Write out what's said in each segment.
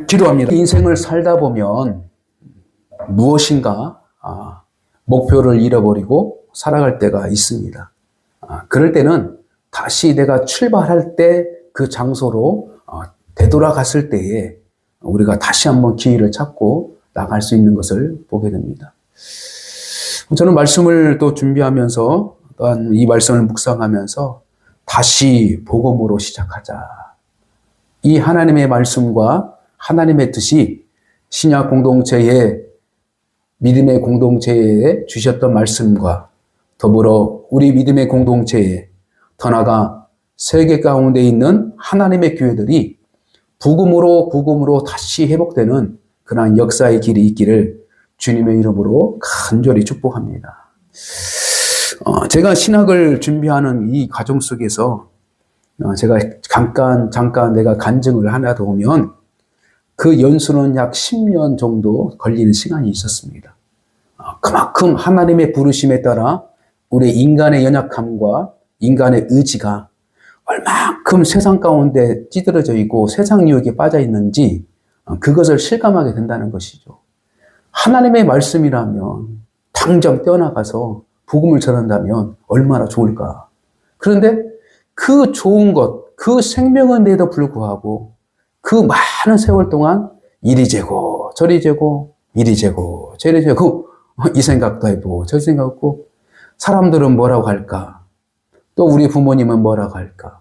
기도합니다. 인생을 살다 보면 무엇인가 목표를 잃어버리고 살아갈 때가 있습니다. 그럴 때는 다시 내가 출발할 때 그 장소로 되돌아갔을 때에 우리가 다시 한번 기회를 찾고 나갈 수 있는 것을 보게 됩니다. 저는 말씀을 또 준비하면서 또한 이 말씀을 묵상하면서 다시 복음으로 시작하자. 이 하나님의 말씀과 하나님의 뜻이 신약 공동체에 믿음의 공동체에 주셨던 말씀과 더불어 우리 믿음의 공동체에 더 나아가 세계 가운데 있는 하나님의 교회들이 복음으로 다시 회복되는 그러한 역사의 길이 있기를 주님의 이름으로 간절히 축복합니다. 제가 신학을 준비하는 이 과정 속에서 제가 잠깐 내가 간증을 하나 더 오면 그 연수는 약 10년 정도 걸리는 시간이 있었습니다. 그만큼 하나님의 부르심에 따라 우리 인간의 연약함과 인간의 의지가 얼만큼 세상 가운데 찌들어져 있고 세상 유혹에 빠져 있는지 그것을 실감하게 된다는 것이죠. 하나님의 말씀이라면 당장 뛰어나가서 복음을 전한다면 얼마나 좋을까. 그런데 그 좋은 것, 그 생명인데도 불구하고 그 많은 세월 동안 이리 재고 저리 재고 이리 재고 저리 재고 이 생각도 해보고 저 생각도 사람들은 뭐라고 할까? 또 우리 부모님은 뭐라고 할까?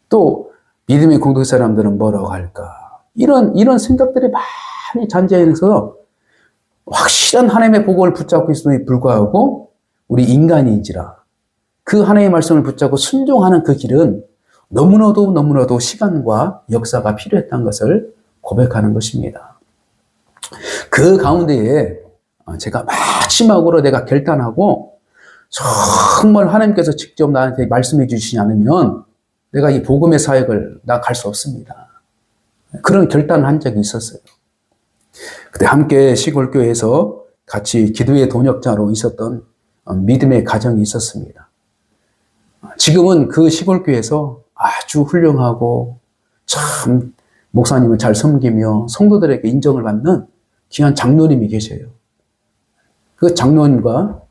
또 믿음의 공동체 사람들은 뭐라고 할까? 이런 생각들이 많이 잔재해서 확실한 하나님의 복음을 붙잡고 있음에 불구하고 우리 인간인지라 그 하나님의 말씀을 붙잡고 순종하는 그 길은 너무나도 시간과 역사가 필요했다는 것을 고백하는 것입니다. 그 가운데에 제가 마지막으로 내가 결단하고 정말 하나님께서 직접 나한테 말씀해 주시지 않으면 내가 이 복음의 사역을 나갈 수 없습니다. 그런 결단을 한 적이 있었어요. 그때 함께 시골교회에서 같이 기도의 동역자로 있었던 믿음의 가정이 있었습니다. 지금은 그 시골교회에서 아주 훌륭하고 참 목사님을 잘 섬기며 성도들에게 인정을 받는 귀한 장로님이 계셔요. 그 장로님과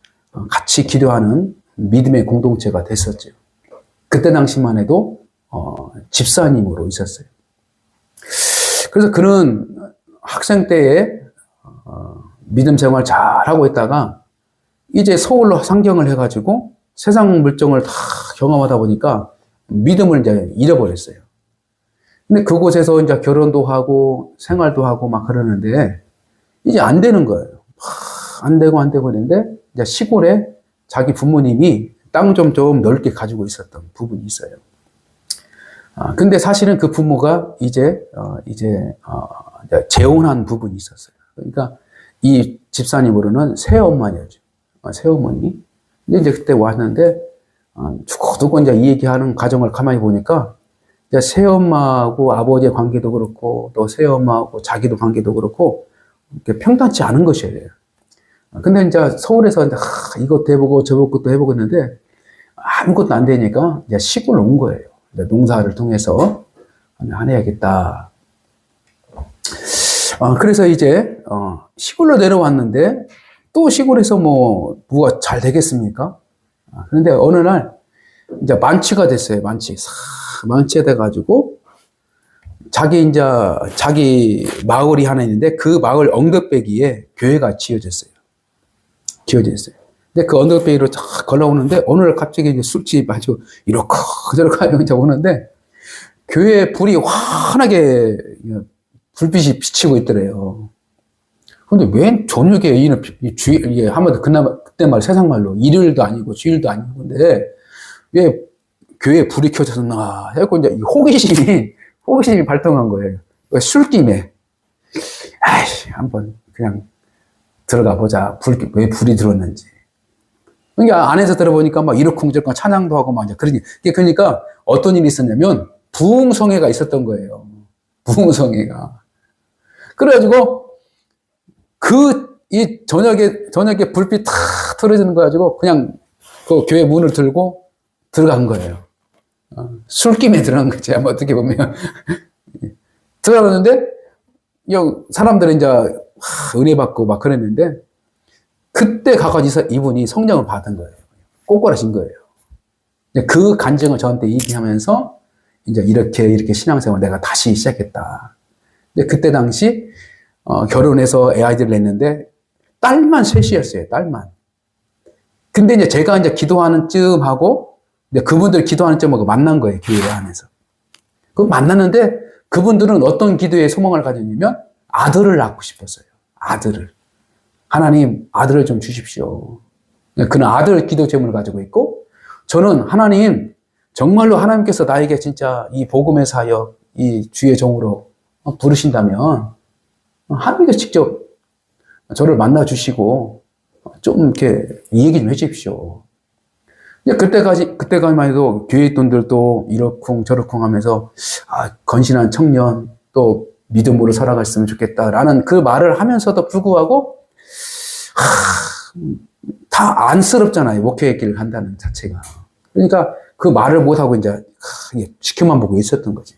같이 기도하는 믿음의 공동체가 됐었죠. 그때 당시만 해도 집사님으로 있었어요. 그래서 그는 학생 때에 믿음 생활 잘하고 있다가 이제 서울로 상경을 해가지고 세상 물정을 다 경험하다 보니까 믿음을 이제 잃어버렸어요. 근데 그곳에서 이제 결혼도 하고 생활도 하고 막 그러는데 이제 안 되는 거예요. 안 되고 있는데 이제 시골에 자기 부모님이 땅 좀 넓게 가지고 있었던 부분이 있어요. 근데 사실은 그 부모가 이제 재혼한 부분이 있었어요. 그러니까 이 집사님으로는 새엄마였죠. 새어머니. 근데 이제 그때 왔는데 두고두고 이제 이 얘기하는 과정을 가만히 보니까 이제 새엄마하고 아버지의 관계도 그렇고 또 새엄마하고 자기도 관계도 그렇고 평탄치 않은 것이에요. 근데 이제 서울에서 이제 이것도 해보고 저것도 해보고 했는데 아무것도 안 되니까 이제 시골로 온 거예요. 농사를 통해서 해야겠다. 그래서 이제 시골로 내려왔는데 또 시골에서 뭐가 잘 되겠습니까? 그런데 어느 날 이제 만취가 됐어요. 만취가 돼가지고 자기 마을이 하나 있는데 그 마을 언덕배기에 교회가 지어졌어요. 근데 그 언덕배기로 쫙 걸어오는데 어느 날 갑자기 이제 술집 아주 이렇게 저렇게 이제 오는데 교회에 불이 환하게 불빛이 비치고 있더래요. 근데 웬 저녁에 이게 한마디 그때 말 세상 말로 일요일도 아니고 주일도 아니고 근데 왜 교회에 불이 켜졌나 해갖고 이제 호기심이 발동한 거예요. 술김에 한번 그냥 들어가 보자. 왜 불이 들었는지. 그러니까 안에서 들어보니까 막 이러쿵저러쿵 찬양도 하고 막 이제 그러니까 어떤 일이 있었냐면 부흥성회가 있었던 거예요. 부흥성회가. 그래가지고 이 저녁에 불빛 탁 틀어지는 거 가지고 그냥 그 교회 문을 들고 들어간 거예요. 술김에 들어간 거지. 어떻게 보면. 들어갔는데 사람들은 이제 은혜 받고 막 그랬는데 그때 가까이 이분이 성령을 받은 거예요. 꼬꾸라진 거예요. 그 간증을 저한테 얘기하면서 이제 이렇게 신앙생활 내가 다시 시작했다. 근데 그때 당시 결혼해서 애 아이들을 낳는데 딸만 셋이었어요. 딸만. 근데 이제 제가 이제 기도하는 쯤하고 그분들 기도하는 쯤하고 만난 거예요. 교회 안에서. 그 만났는데 그분들은 어떤 기도에 소망을 가졌냐면 아들을 낳고 싶었어요. 아들을. 하나님 아들을 좀 주십시오. 그는 아들 기도 제목을 가지고 있고 저는 하나님 정말로 하나님께서 나에게 진짜 이 복음의 사역, 이 주의 종으로 부르신다면 하나님께서 직접 저를 만나 주시고 좀 이렇게 얘기 좀 해주십시오. 그때까지만 해도 교회 돈들도 이러쿵 저러쿵 하면서 건실한 청년 또 믿음으로 살아갔으면 좋겠다라는 그 말을 하면서도 불구하고 다 안쓰럽잖아요. 목회의 길을 간다는 자체가. 그러니까 그 말을 못하고 이제 지켜만 보고 있었던 거지.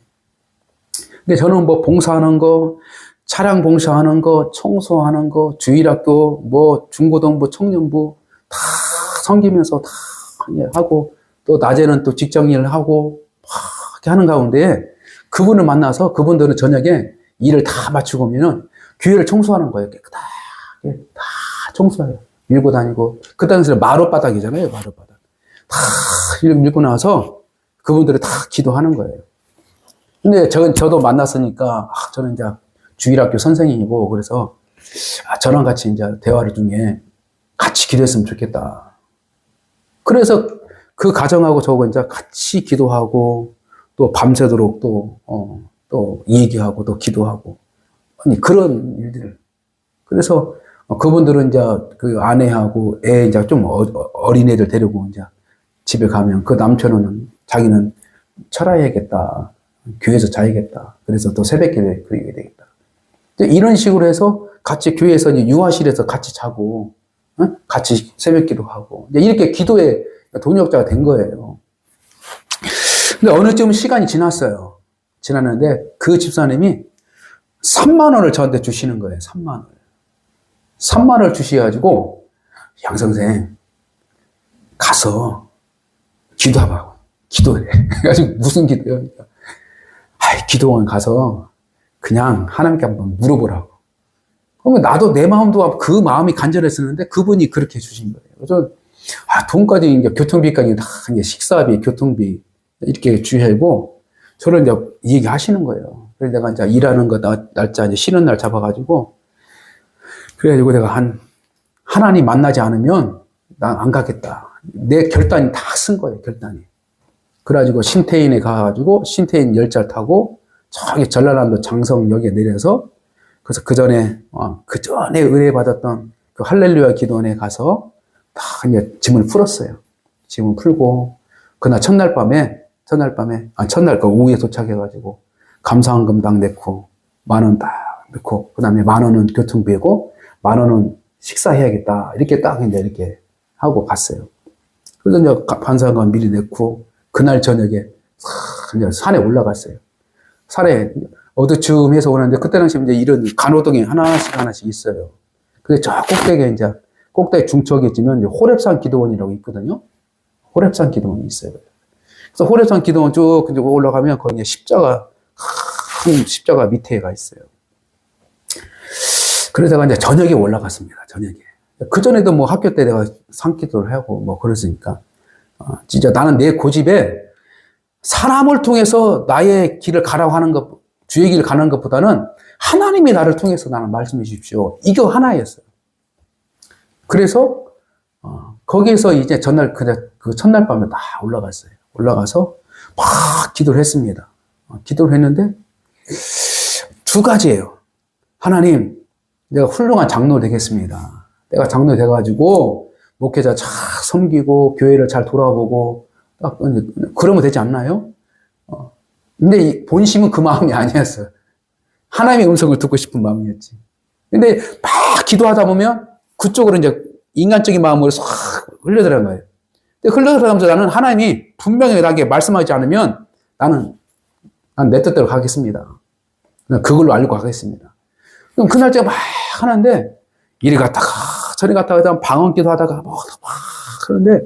근데 저는 뭐 봉사하는 거, 차량 봉사하는 거, 청소하는 거, 주일학교, 뭐 중고등부, 청년부 다 섬기면서 다 하고 또 낮에는 또 직장 일을 하고 막 이렇게 하는 가운데 그분을 만나서 그분들은 저녁에 일을 다 마치고 오면은 교회를 청소하는 거예요. 깨끗하게 다 청소해요. 밀고 다니고 그 당시에 마룻바닥이잖아요. 마룻바닥 다 밀고 나와서 그분들이 다 기도하는 거예요. 근데 저도 만났으니까 저는 이제 주일학교 선생님이고 그래서 저랑 같이 이제 대화를 중에 같이 기도했으면 좋겠다. 그래서 그 가정하고 저하고 이제 같이 기도하고 또 밤새도록 또 얘기하고 또 기도하고 아니 그런 일들을 그래서 그분들은 이제 그 아내하고 애 이제 좀 어린애들 데리고 이제 집에 가면 그 남편은 자기는 철야해야겠다. 교회에서 자야겠다. 그래서 또 새벽기도에 그리게 되겠다. 이런 식으로 해서 같이 교회에서 이제 유아실에서 같이 자고 같이 새벽기도 하고 이렇게 기도의 동역자가 된 거예요. 근데 어느 쯤 시간이 지났어요. 지났는데 그 집사님이 3만 원을 저한테 주시는 거예요. 3만 원. 3만 원을 주셔가지고 양 선생 가서 기도하라고. 기도해. 그래가지고 무슨 기도요? 기도원 가서 그냥 하나님께 한번 물어보라고. 그러면 나도 내 마음도 그 마음이 간절했었는데 그분이 그렇게 해주신 거예요. 그래서 돈까지 이제 교통비까지 다 이제 식사비, 교통비 이렇게 주시고 저를 이제 얘기하시는 거예요. 그래서 내가 이제 일하는 거 날짜 이제 쉬는 날 잡아가지고 그래가지고 내가 하나님 만나지 않으면 난 안 가겠다. 내 결단이 다 쓴 거예요. 결단이. 그래가지고 신태인에 가가지고 신태인 열차를 타고 저기 전라남도 장성역에 내려서 그래서 그 전에 의뢰받았던 그 할렐루야 기도원에 가서 다 이제 짐을 풀었어요. 짐을 풀고 그날 첫날 그 오후에 도착해가지고 감사헌금당 넣고 10,000원 딱 넣고 그 다음에 10,000원은 교통비고 10,000원은 식사해야겠다. 이렇게 딱 이제 이렇게 하고 갔어요. 그래서 이제 감사헌금 미리 넣고 그날 저녁에 이제 산에 올라갔어요. 산에 어두침해서 오는데 그때 당시 이제 이런 간호동이 하나씩 있어요. 근데 저 꼭대기에 이제 꼭대기 중턱에 있으면 호렙산 기도원이라고 있거든요. 호렙산 기도원이 있어요. 그래서 호렙산 기도원 쭉 올라가면 거기 큰 십자가 밑에 가 있어요. 그러다가 이제 저녁에 올라갔습니다. 저녁에. 그 전에도 뭐 학교 때 내가 산기도를 하고 뭐 그랬으니까 진짜 나는 내 고집에 사람을 통해서 나의 길을 가라고 하는 것, 주의 길을 가는 것보다는 하나님이 나를 통해서 나는 말씀해 주십시오. 이거 하나였어요. 그래서 거기에서 이제 그 첫날 밤에 다 올라갔어요. 올라가서 막 기도를 했습니다. 기도를 했는데 두 가지예요. 하나님, 내가 훌륭한 장로 되겠습니다. 내가 장로 돼가지고 목회자 잘 섬기고 교회를 잘 돌아보고 딱 그러면 되지 않나요? 근데 본심은 그 마음이 아니었어요. 하나님의 음성을 듣고 싶은 마음이었지. 근데 막 기도하다 보면 그쪽으로 이제 인간적인 마음으로 싹 흘러들어간 거예요. 근데 흘러들어가면서 나는 하나님이 분명히 나에게 말씀하지 않으면 난 내 뜻대로 가겠습니다. 그걸로 알고 가겠습니다. 그럼 그 날짜가 막 하는데, 이리 갔다가, 저리 갔다가, 방언기도 하다가, 막 그런데,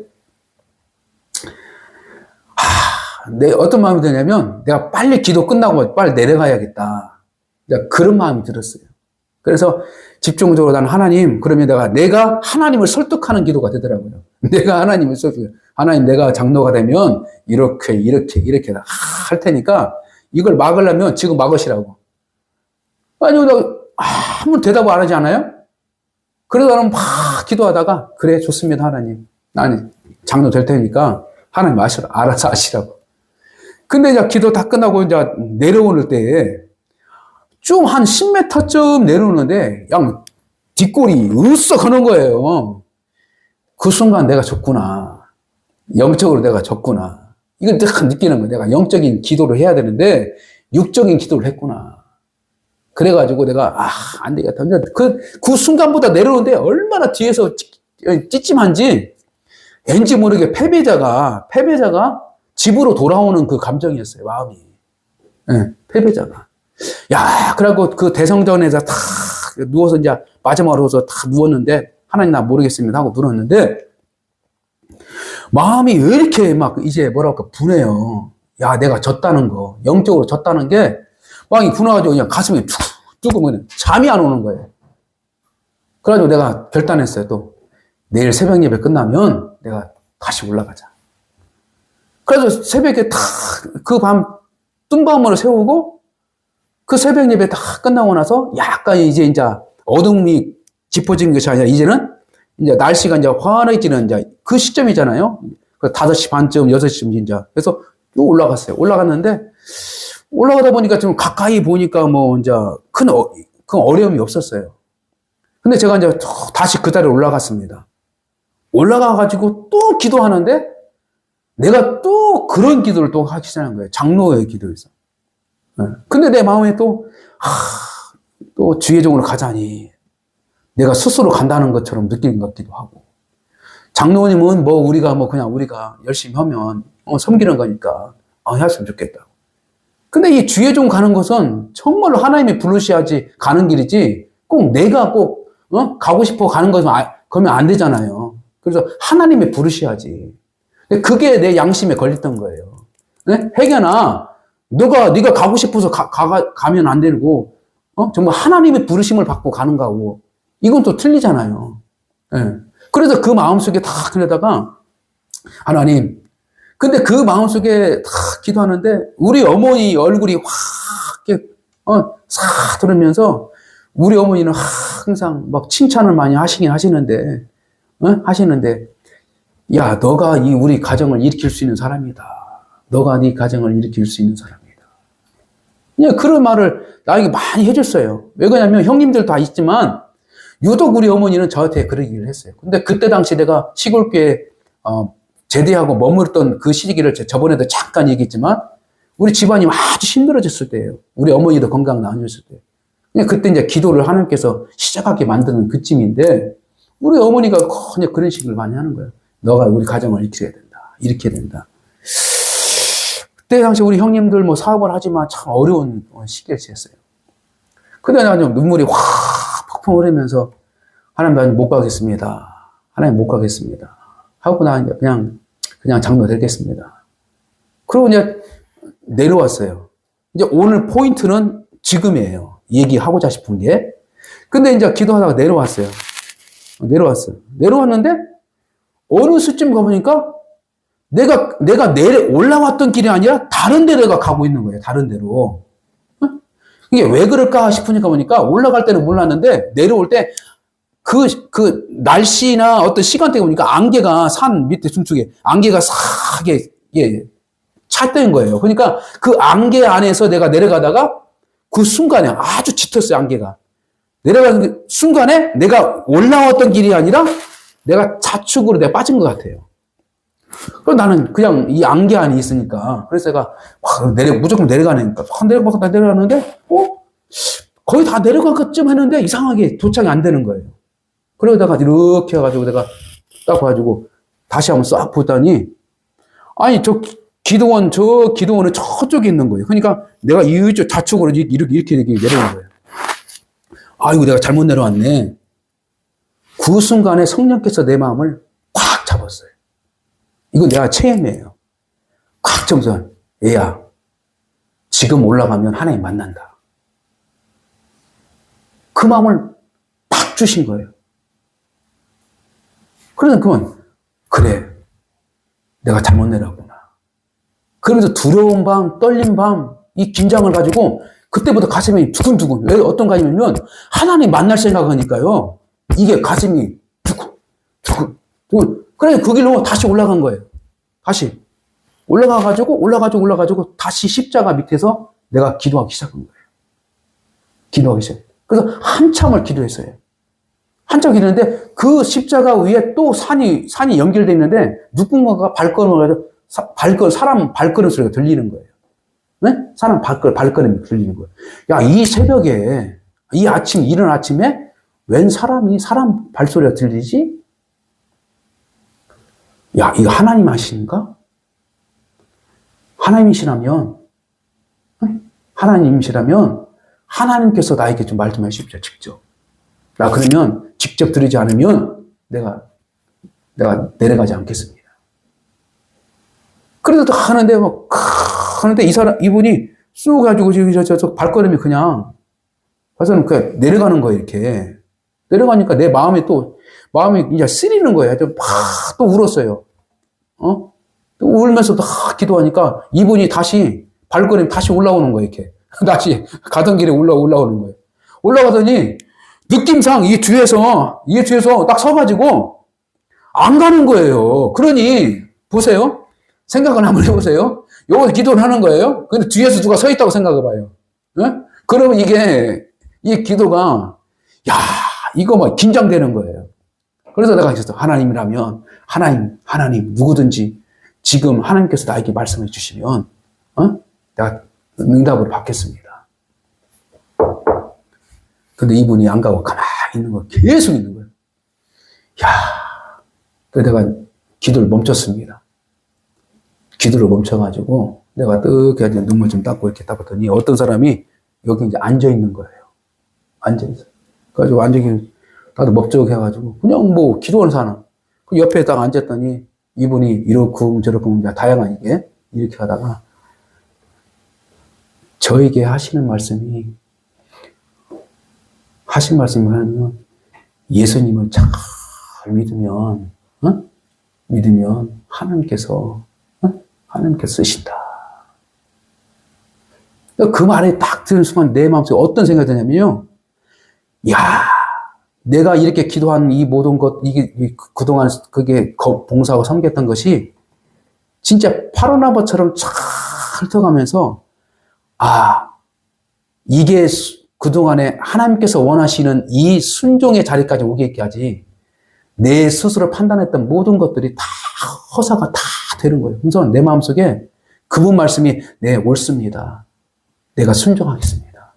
어떤 마음이 드냐면, 내가 빨리 기도 끝나고 빨리 내려가야겠다. 그런 마음이 들었어요. 그래서 집중적으로 나는 하나님, 그러면 내가 하나님을 설득하는 기도가 되더라고요. 내가 하나님을 하나님, 내가 장로가 되면, 이렇게 할 테니까, 이걸 막으려면 지금 막으시라고. 아니요, 아무 대답을 안 하지 않아요? 그러다 나는 막 기도하다가, 그래, 좋습니다, 하나님. 나는 장로 될 테니까, 하나님 알아서 하시라고. 근데 이제 기도 다 끝나고 이제 내려오는 때에, 좀 한 10m쯤 내려오는데, 그냥 뒷골이 으쓱 하는 거예요. 그 순간 내가 졌구나. 영적으로 내가 졌구나. 이걸 딱 느끼는 거예요. 내가 영적인 기도를 해야 되는데, 육적인 기도를 했구나. 그래가지고 내가, 안 되겠다. 그 순간보다 내려오는데 얼마나 뒤에서 찌찜한지, 왠지 모르게 패배자가 집으로 돌아오는 그 감정이었어요, 마음이. 네, 패배자가. 야, 그래갖고 그 대성전에서 탁 누워서 이제 마지막으로 탁 누웠는데, 하나님 나 모르겠습니다 하고 누웠는데, 마음이 왜 이렇게 막 이제 뭐랄까 분해요. 야, 내가 졌다는 거, 영적으로 졌다는 게, 막 분해가지고 그냥 가슴이 툭 그냥 잠이 안 오는 거예요. 그래가지고 내가 결단했어요, 또. 내일 새벽 예배 끝나면 내가 다시 올라가자. 그래서 새벽에 탁 그 밤 뜬밤을 세우고 그 새벽 예배 다 끝나고 나서 약간 이제 어둠이 짚어진 것이 아니라 이제는 이제 날씨가 이제 환해지는 이제 그 시점이잖아요. 그 5시 반쯤, 6시쯤 이제. 그래서 쭉 올라갔어요. 올라갔는데 올라가다 보니까 좀 가까이 보니까 뭐 이제 큰 어려움이 없었어요. 근데 제가 이제 다시 그 자리에 올라갔습니다. 올라가가지고 또 기도하는데 내가 또 그런 기도를 또 하기 시작한 거예요. 장로의 기도에서. 근데 내 마음에 또 주의종으로 가자니 내가 스스로 간다는 것처럼 느끼는 것 같기도 하고. 장로님은 우리가 열심히 하면 섬기는 거니까 했으면 좋겠다. 근데 이 주의종 가는 것은 정말로 하나님이 부르셔야지 가는 길이지 꼭 내가 가고 싶어 가는 것은 그러면 안 되잖아요. 그래서 하나님이 부르셔야지. 그게 내 양심에 걸렸던 거예요. 네? 혜견아, 네가 가고 싶어서 가면 안 되고, 정말 하나님의 부르심을 받고 가는 거고, 이건 또 틀리잖아요. 네. 그래서 그 마음속에 다 그러다가, 하나님, 근데 그 마음속에 다 기도하는데, 우리 어머니 얼굴이 확, 이렇게, 싹 들으면서, 우리 어머니는 항상 막 칭찬을 많이 하시는데, 야, 너가 우리 가정을 일으킬 수 있는 사람이다. 너가 네 가정을 일으킬 수 있는 사람이다. 그냥 그런 말을 나에게 많이 해줬어요. 왜 그러냐면 형님들 다 있지만 유독 우리 어머니는 저한테 그런 얘기를 했어요. 근데 그때 당시 내가 시골교회 제대하고 머물렀던 그 시기를 저번에도 잠깐 얘기했지만 우리 집안이 아주 힘들어졌을 때예요. 우리 어머니도 건강 나아졌을 때. 그냥 그때 이제 기도를 하나님께서 시작하게 만드는 그쯤인데 우리 어머니가 그냥 그런 식으로 많이 하는 거예요. 너가 우리 가정을 일으켜야 된다. 일으켜야 된다. 그때 당시 우리 형님들 사업을 하지만 참 어려운 시기였어요. 근데 나 눈물이 확 펑펑 흐르면서 하나님 나 못 가겠습니다. 하나님 못 가겠습니다. 하고 나 그냥 장로 되겠습니다. 그리고 이제 내려왔어요. 이제 오늘 포인트는 지금이에요. 얘기하고자 싶은 게. 근데 이제 기도하다가 내려왔어요. 내려왔는데 어느 수쯤 가보니까 내가 올라왔던 길이 아니라 다른 데로 내가 가고 있는 거예요. 다른 데로. 이게 왜 그럴까 싶으니까 보니까 올라갈 때는 몰랐는데 내려올 때 그 날씨나 어떤 시간대가 보니까 안개가 산 밑에 중축에 안개가 싹하게 찼던 거예요. 그러니까 그 안개 안에서 내가 내려가다가 그 순간에 아주 짙었어요. 안개가. 내려가는 그 순간에 내가 올라왔던 길이 아니라 내가 좌측으로 내가 빠진 것 같아요. 그럼 나는 그냥 이 안개 안에 있으니까. 그래서 내가 무조건 내려가니까. 내려가는데, 거의 다 내려갈 것쯤 했는데 이상하게 도착이 안 되는 거예요. 그러다가 이렇게 해가지고 내가 딱 봐가지고 다시 한번 싹 보더니, 아니, 기도원은 저쪽에 있는 거예요. 그러니까 내가 이쪽 좌측으로 이렇게 내려온 거예요. 아이고, 내가 잘못 내려왔네. 그 순간에 성령께서 내 마음을 꽉 잡았어요. 이거 내가 체험이에요. 꽉 잡아서, 얘야, 지금 올라가면 하나님 만난다. 그 마음을 팍 주신 거예요. 그래서 그건, 그래, 내가 잘못 내려왔구나. 그러면서 두려운 밤, 떨린 밤, 이 긴장을 가지고 그때부터 가슴이 두근두근. 왜 어떤 가슴이냐면 하나님 만날 생각하니까요. 이게 가슴이 두근. 그래 그 길로 다시 올라간 거예요. 다시 올라가가지고 다시 십자가 밑에서 내가 기도하기 시작한 거예요. 기도하기 시작. 그래서 한참을 기도했어요. 한참 기도했는데 그 십자가 위에 또 산이 연결되어 있는데 누군가가 발걸음을 가지고 사람 발걸음 소리가 들리는 거예요. 네? 사람 발걸음이 들리는 거예요. 야, 이 새벽에, 이른 아침에 웬 사람이 사람 발소리가 들리지? 야, 이거 하나님 하시는가? 하나님이시라면 하나님께서 나에게 좀 말 좀 해주십시오, 직접. 나 그러면 직접 들으지 않으면 내가 내려가지 않겠습니다. 그래도 하는데 하는데 이분이 쑥 가지고 저 발걸음이 그냥 그래서 그 내려가는 거예요, 이렇게. 내려가니까 내 마음이 이제 쓰리는 거예요. 좀 막 또 울었어요. 또 울면서 또 기도하니까 이분이 발걸음이 다시 올라오는 거예요, 이렇게. 다시 가던 길에 올라오는 거예요. 올라가더니 느낌상 이 뒤에서 딱 서가지고 안 가는 거예요. 그러니 보세요. 생각을 한번 해보세요. 요거 기도를 하는 거예요. 근데 뒤에서 누가 서 있다고 생각해봐요. 네? 그러면 이 기도가, 야, 이거 막 긴장되는 거예요. 그래서 내가 했어. 하나님이라면, 하나님, 누구든지 지금 하나님께서 나에게 말씀해 주시면, 내가 응답을 받겠습니다. 근데 이분이 안 가고 가만히 있는 거예요. 계속 있는 거예요. 야, 그래서 내가 기도를 멈췄습니다. 기도를 멈춰가지고 내가 뜨게 눈물 좀 닦고 이렇게 닦았더니 어떤 사람이 여기 이제 앉아있는 거예요. 앉아있어요. 그래가지고 다들 먹적해가지고 그냥 뭐 기도하는 사람. 그 옆에 딱 앉았더니 이분이 이렇고 저렇고 다양하게 이렇게 하다가 저에게 하신 말씀이 하면 예수님을 잘 믿으면 하나님께서 쓰신다. 그 말이 딱 들은 순간 내 마음속에 어떤 생각이 드냐면요. 야, 내가 이렇게 기도한 이 모든 것, 이게 그동안 그게 봉사하고 섬겼던 것이 진짜 파로나바처럼 쫙 훑어가면서 이게 그동안에 하나님께서 원하시는 이 순종의 자리까지 오기까지 내 스스로 판단했던 모든 것들이 다 허사가 다 되는 거예요. 그래서 내 마음속에 그분 말씀이 네, 옳습니다. 내가 순종하겠습니다.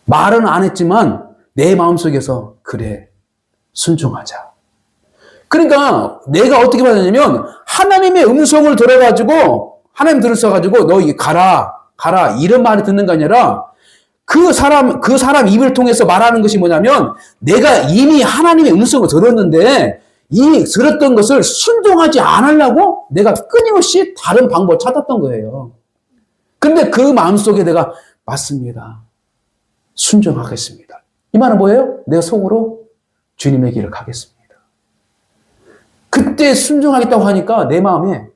말은 안 했지만 내 마음속에서 그래, 순종하자. 그러니까 내가 어떻게 받았냐면 하나님의 음성을 들어가지고 하나님 들으셔가지고 너 가라 이런 말을 듣는 게 아니라 그 사람 입을 통해서 말하는 것이 뭐냐면 내가 이미 하나님의 음성을 들었는데 이 들었던 것을 순종하지 않으려고 내가 끊임없이 다른 방법을 찾았던 거예요. 근데 그 마음속에 내가 맞습니다. 순종하겠습니다. 이 말은 뭐예요? 내가 속으로 주님의 길을 가겠습니다. 그때 순종하겠다고 하니까 내 마음에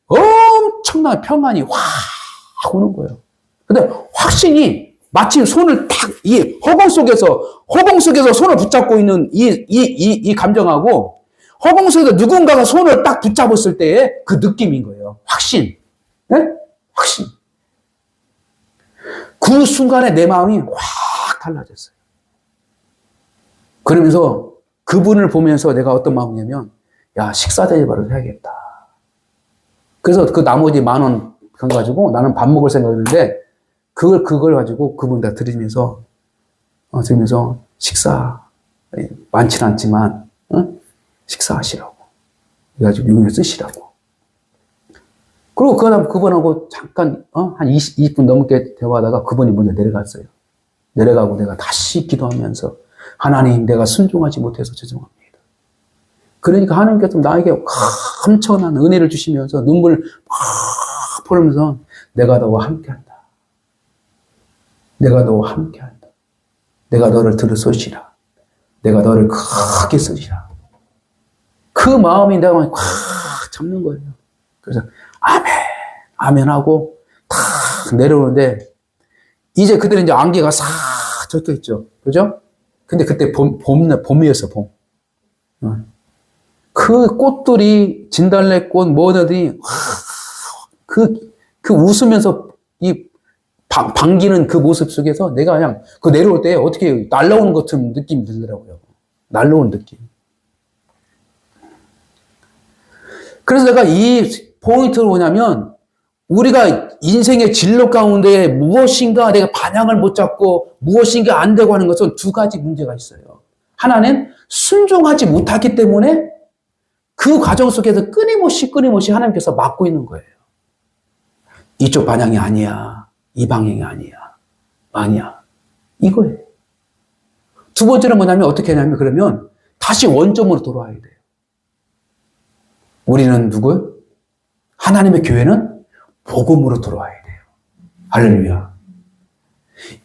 엄청난 평안이 확 오는 거예요. 근데 확신이 마치 손을 탁, 이 허공 속에서 손을 붙잡고 있는 이 감정하고 허공 속에서 누군가가 손을 딱 붙잡았을 때의 그 느낌인 거예요. 확신. 네? 확신. 그 순간에 내 마음이 확 달라졌어요. 그러면서 그분을 보면서 내가 어떤 마음이냐면, 야, 식사 대접을 해야겠다. 그래서 그 나머지 10,000원 가지고 나는 밥 먹을 생각했는데, 그걸 가지고 그분 다 드리면서 식사, 많지는 않지만, 식사하시라고. 그래가지고 용인을 쓰시라고. 그리고 그분하고 잠깐, 한 20분 넘게 대화하다가 그분이 먼저 내려갔어요. 내려가고 내가 다시 기도하면서 하나님 내가 순종하지 못해서 죄송합니다. 그러니까 하나님께서 나에게 엄청난 은혜를 주시면서 눈물 막 보면서 내가 너와 함께한다. 내가 너와 함께한다. 내가 너를 들으소시라. 내가 너를 크게 쓰시라. 그 마음이 내가 꽉 잡는 거예요. 그래서 아멘, 아멘 하고 탁 내려오는데 이제 그때는 이제 안개가 싹 젖혀 있죠. 그죠? 근데 그때 봄이었어, 봄. 그 꽃들이, 진달래꽃, 뭐들이, 그 웃으면서 이 반기는 그 모습 속에서 내가 그냥 그 내려올 때 어떻게 날아오는 것 같은 느낌이 들더라고요. 날아오는 느낌. 그래서 내가 이 포인트를 뭐냐면, 우리가 인생의 진로 가운데 무엇인가 내가 방향을 못 잡고 무엇인가 안 되고 하는 것은 두 가지 문제가 있어요. 하나는 순종하지 못하기 때문에 그 과정 속에서 끊임없이 하나님께서 막고 있는 거예요. 이쪽 방향이 아니야. 이 방향이 아니야. 아니야. 이거예요. 두 번째는 뭐냐면 어떻게 하냐면 그러면 다시 원점으로 돌아와야 돼요. 우리는 누구요? 하나님의 교회는 복음으로 돌아와야 돼요. 할렐루야.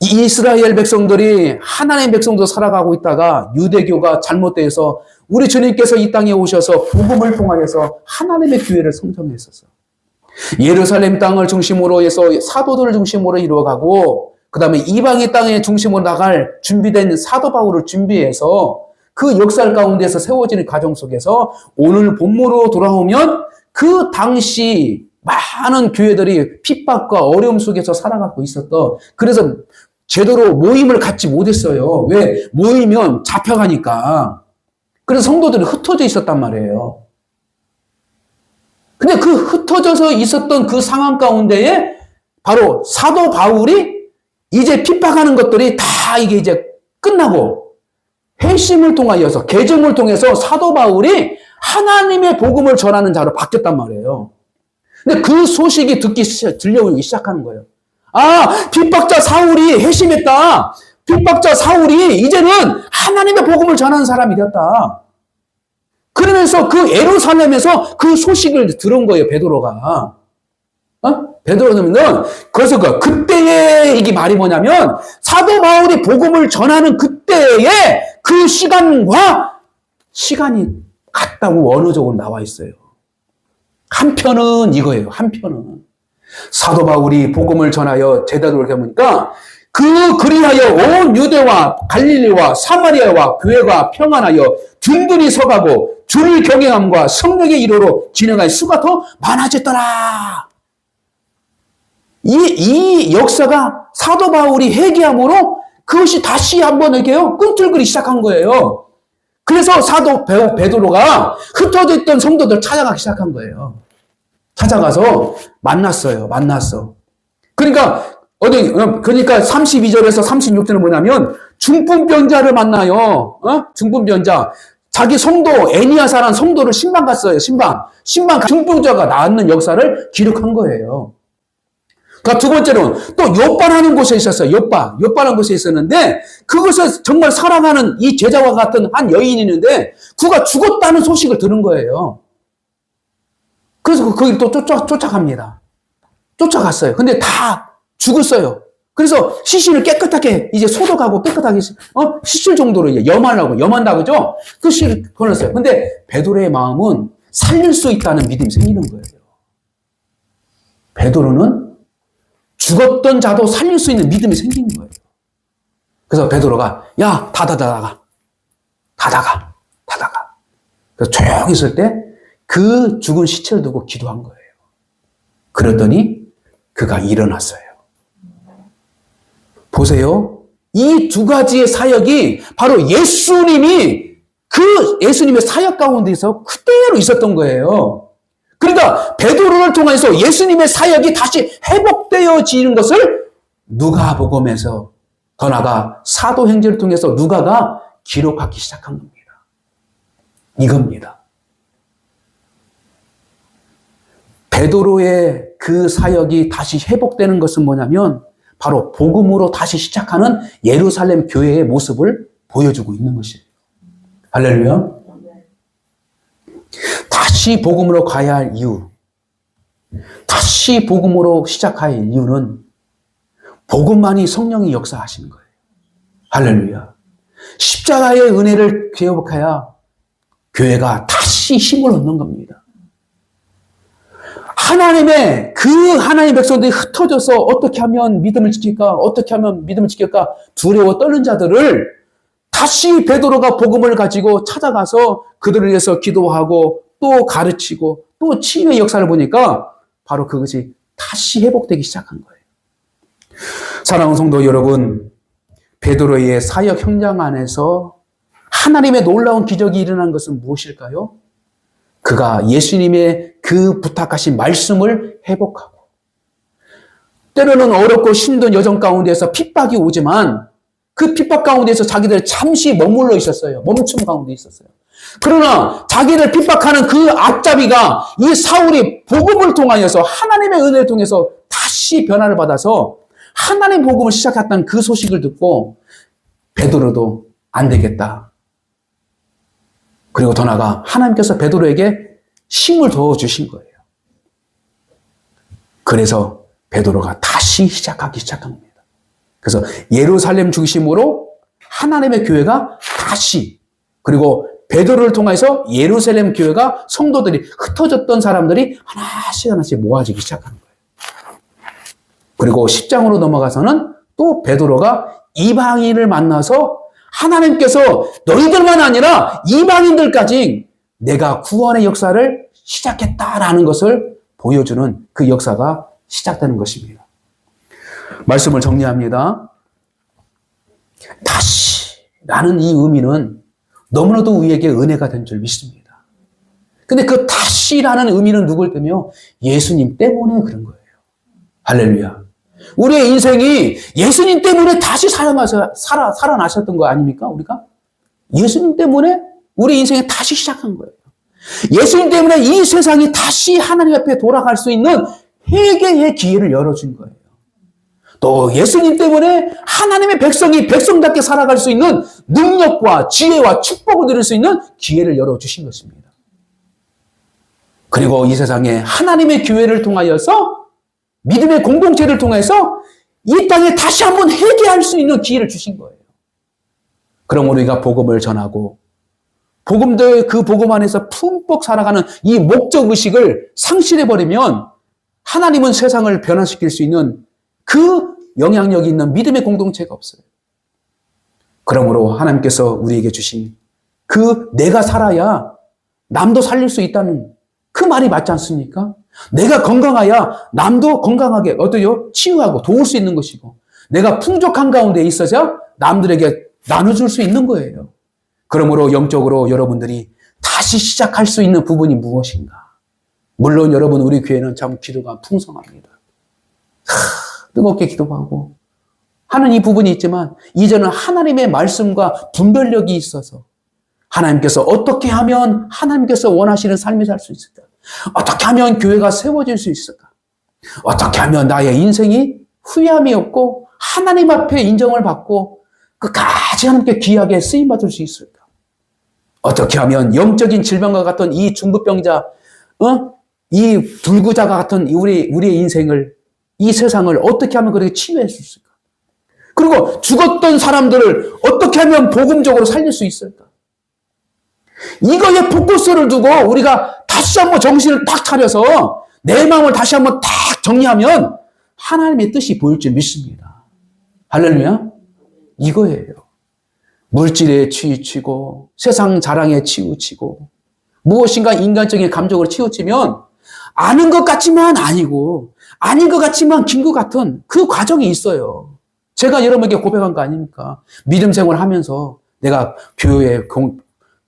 이스라엘 백성들이 하나님의 백성도 살아가고 있다가 유대교가 잘못돼서 우리 주님께서 이 땅에 오셔서 복음을 통하여서 하나님의 교회를 성정했었어요. 예루살렘 땅을 중심으로 해서 사도들을 중심으로 이루어가고 그 다음에 이방의 땅의 중심으로 나갈 준비된 사도 바울을 준비해서 그 역사 가운데서 세워지는 과정 속에서 오늘 본문으로 돌아오면 그 당시 많은 교회들이 핍박과 어려움 속에서 살아가고 있었던, 그래서 제대로 모임을 갖지 못했어요. 왜? 모이면 잡혀가니까. 그래서 성도들이 흩어져 있었단 말이에요. 근데 그 흩어져서 있었던 그 상황 가운데에 바로 사도 바울이 이제 핍박하는 것들이 다 이게 이제 끝나고 회심을 통하여서 개정을 통해서 사도 바울이 하나님의 복음을 전하는 자로 바뀌었단 말이에요. 근데 그 소식이 들려오기 시작하는 거예요. 아, 핍박자 사울이 회심했다. 핍박자 사울이 이제는 하나님의 복음을 전하는 사람이 되었다. 그러면서 그 예루살렘에서 그 소식을 들은 거예요, 베드로가. 베드로는 그래서 그때의 이게 말이 뭐냐면 사도 바울이 복음을 전하는 그때의 그 시간과 시간이 같다고 원어적으로 나와 있어요. 한편은 이거예요. 한편은 사도 바울이 복음을 전하여 제자들을 보니까 그리하여 온 유대와 갈릴리와 사마리아와 교회가 평안하여 든든히 서가고 주를 경외함과 성령의 이로로 진행할 수가 더 많아졌더라. 이 역사가 사도 바울이 회개함으로 그것이 다시 한번 이렇게요 꿈틀거리기 시작한 거예요. 그래서 사도 베드로가 흩어져 있던 성도들 찾아가기 시작한 거예요. 찾아가서 만났어. 그러니까 32절에서 36절은 뭐냐면 중풍병자를 만나요. 중풍병자. 자기 성도 애니아사라는 성도를 신방 갔어요. 신방 중풍자가 낳는 역사를 기록한 거예요. 그러니까 두 번째로는 또 욥반하는 곳에 있었어요. 욥반하는 곳에 있었는데 그곳에 정말 사랑하는 이 제자와 같은 한 여인이 있는데 그가 죽었다는 소식을 들은 거예요. 그래서 거기를 또 쫓아갑니다. 쫓아갔어요. 근데 다 죽었어요. 그래서 시신을 깨끗하게 이제 소독하고 깨끗하게 씻을 정도로 이제 염한다고 그죠? 그 시신을 보냈어요. 근데 베드로의 마음은 살릴 수 있다는 믿음이 생기는 거예요. 베드로는 죽었던 자도 살릴 수 있는 믿음이 생기는 거예요. 그래서 베드로가 야 닫아가. 그래서 조용히 있을 때 그 죽은 시체를 두고 기도한 거예요. 그랬더니 그가 일어났어요. 보세요. 이 두 가지의 사역이 바로 예수님의 사역 가운데서 그대로 있었던 거예요. 그러니까 베드로를 통해서 예수님의 사역이 다시 회복되어지는 것을 누가복음에서 더 나아가 사도행전을 통해서 누가가 기록하기 시작한 겁니다. 이겁니다. 베드로의 그 사역이 다시 회복되는 것은 뭐냐면 바로 복음으로 다시 시작하는 예루살렘 교회의 모습을 보여주고 있는 것이에요. 할렐루야. 다시 복음으로 가야 할 이유, 다시 복음으로 시작할 이유는 복음만이 성령이 역사하시는 거예요. 할렐루야. 십자가의 은혜를 기억해야 교회가 다시 힘을 얻는 겁니다. 하나님의 백성들이 흩어져서 어떻게 하면 믿음을 지킬까? 어떻게 하면 믿음을 지킬까? 두려워 떨는 자들을 다시 베드로가 복음을 가지고 찾아가서 그들을 위해서 기도하고 또 가르치고 또 치유의 역사를 보니까 바로 그것이 다시 회복되기 시작한 거예요. 사랑하는 성도 여러분, 베드로의 사역 현장 안에서 하나님의 놀라운 기적이 일어난 것은 무엇일까요? 그가 예수님의 그 부탁하신 말씀을 회복하고 때로는 어렵고 힘든 여정 가운데에서 핍박이 오지만 그 핍박 가운데에서 자기들 잠시 머물러 있었어요. 멈춤 가운데 있었어요. 그러나 자기를 핍박하는 그 앞잡이가 이 사울이 복음을 통하여서 하나님의 은혜를 통해서 다시 변화를 받아서 하나님 복음을 시작했다는 그 소식을 듣고 베드로도 안 되겠다. 그리고 더 나아가 하나님께서 베드로에게 힘을 더 주신 거예요. 그래서 베드로가 다시 시작하기 시작한 겁니다. 그래서 예루살렘 중심으로 하나님의 교회가 다시, 그리고 베드로를 통해서 예루살렘 교회가 성도들이 흩어졌던 사람들이 하나씩 모아지기 시작하는 거예요. 그리고 10장으로 넘어가서는 또 베드로가 이방인을 만나서 하나님께서 너희들만 아니라 이방인들까지 내가 구원의 역사를 시작했다라는 것을 보여주는 그 역사가 시작되는 것입니다. 말씀을 정리합니다. 다시라는 이 의미는 너무나도 우리에게 은혜가 된 줄 믿습니다. 근데 그 다시라는 의미는 누굴 때문에 예수님 때문에 그런 거예요. 할렐루야. 우리의 인생이 예수님 때문에 다시 살아나셨던 거 아닙니까? 우리가? 예수님 때문에 우리 인생이 다시 시작한 거예요. 예수님 때문에 이 세상이 다시 하나님 앞에 돌아갈 수 있는 회개의 기회를 열어준 거예요. 또 예수님 때문에 하나님의 백성이 백성답게 살아갈 수 있는 능력과 지혜와 축복을 누릴 수 있는 기회를 열어주신 것입니다. 그리고 이 세상에 하나님의 교회를 통하여서 믿음의 공동체를 통해서 이 땅에 다시 한번 회개할 수 있는 기회를 주신 거예요. 그럼 우리가 복음을 전하고 그 복음 안에서 품뻑 살아가는 이 목적의식을 상실해버리면 하나님은 세상을 변화시킬 수 있는 그 영향력이 있는 믿음의 공동체가 없어요. 그러므로 하나님께서 우리에게 주신 그 내가 살아야 남도 살릴 수 있다는 그 말이 맞지 않습니까? 내가 건강해야 남도 건강하게 어떠요? 치유하고 도울 수 있는 것이고 내가 풍족한 가운데 있어서 남들에게 나눠줄 수 있는 거예요. 그러므로 영적으로 여러분들이 다시 시작할 수 있는 부분이 무엇인가? 물론 여러분 우리 교회는 참 기도가 풍성합니다. 뜨겁게 기도하고 하는 이 부분이 있지만 이제는 하나님의 말씀과 분별력이 있어서 하나님께서 어떻게 하면 하나님께서 원하시는 삶을 살 수 있을까? 어떻게 하면 교회가 세워질 수 있을까? 어떻게 하면 나의 인생이 후회함이 없고 하나님 앞에 인정을 받고 끝까지 하나님께 귀하게 쓰임받을 수 있을까? 어떻게 하면 영적인 질병과 같은 이 중부병자, 이 불구자가 같은 우리의 인생을, 이 세상을 어떻게 하면 그렇게 치유할 수 있을까? 그리고 죽었던 사람들을 어떻게 하면 복음적으로 살릴 수 있을까? 이거에 포커스를 두고 우리가 다시 한번 정신을 딱 차려서 내 마음을 다시 한번 딱 정리하면 하나님의 뜻이 보일 줄 믿습니다. 할렐루야? 이거예요. 물질에 치우치고 세상 자랑에 치우치고 무엇인가 인간적인 감정으로 치우치면 아는 것 같지만 아니고 아닌 것 같지만 긴 것 같은 그 과정이 있어요. 제가 여러분에게 고백한 거 아닙니까? 믿음 생활을 하면서 내가 교회에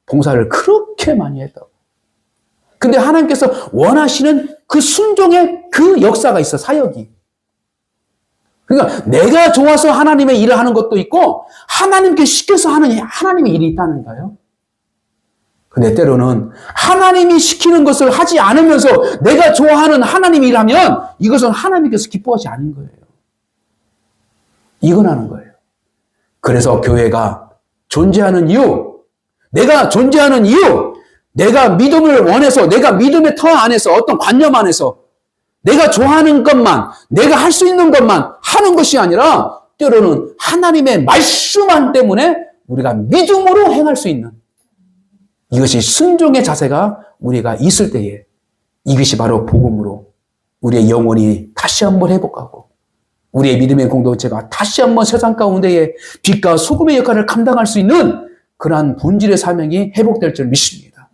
봉사를 그렇게 많이 했다고. 근데 하나님께서 원하시는 그 순종의 그 역사가 있어, 사역이. 그러니까 내가 좋아서 하나님의 일을 하는 것도 있고 하나님께 시켜서 하는 하나님의 일이 있다는 거예요. 근데 때로는 하나님이 시키는 것을 하지 않으면서 내가 좋아하는 하나님의 일을 하면 이것은 하나님께서 기뻐하지 않은 거예요. 이건하는 거예요. 그래서 교회가 존재하는 이유, 내가 존재하는 이유, 내가 믿음을 원해서, 내가 믿음의 터 안에서, 어떤 관념 안에서 내가 좋아하는 것만, 내가 할 수 있는 것만 하는 것이 아니라 때로는 하나님의 말씀만 때문에 우리가 믿음으로 행할 수 있는, 이것이 순종의 자세가 우리가 있을 때에 이것이 바로 복음으로 우리의 영혼이 다시 한번 회복하고 우리의 믿음의 공동체가 다시 한번 세상 가운데에 빛과 소금의 역할을 감당할 수 있는 그러한 본질의 사명이 회복될 줄 믿습니다.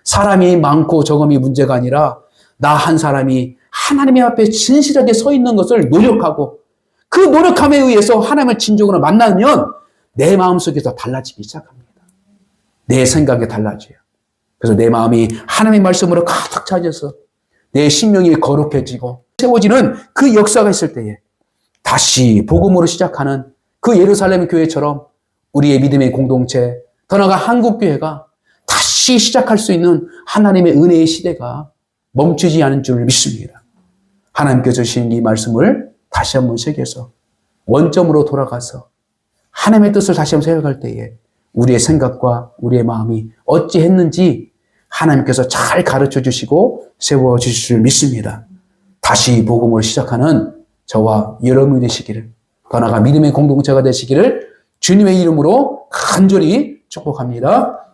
사람이 많고 적음이 문제가 아니라 나 한 사람이 하나님의 앞에 진실하게 서 있는 것을 노력하고 그 노력함에 의해서 하나님을 진정으로 만나면 내 마음속에서 달라지기 시작합니다. 내 생각이 달라져요. 그래서 내 마음이 하나님의 말씀으로 가득 차져서 내 심령이 거룩해지고 세워지는 그 역사가 있을 때에 다시 복음으로 시작하는 그 예루살렘 교회처럼 우리의 믿음의 공동체, 더 나아가 한국교회가 다시 시작할 수 있는 하나님의 은혜의 시대가 멈추지 않은 줄 믿습니다. 하나님께서 주신 이 말씀을 다시 한번 새겨서 원점으로 돌아가서 하나님의 뜻을 다시 한번 생각할 때에 우리의 생각과 우리의 마음이 어찌했는지 하나님께서 잘 가르쳐 주시고 세워 주실 줄 믿습니다. 다시 복음을 시작하는 저와 여러분이 되시기를, 더 나아가 믿음의 공동체가 되시기를 주님의 이름으로 간절히 축복합니다.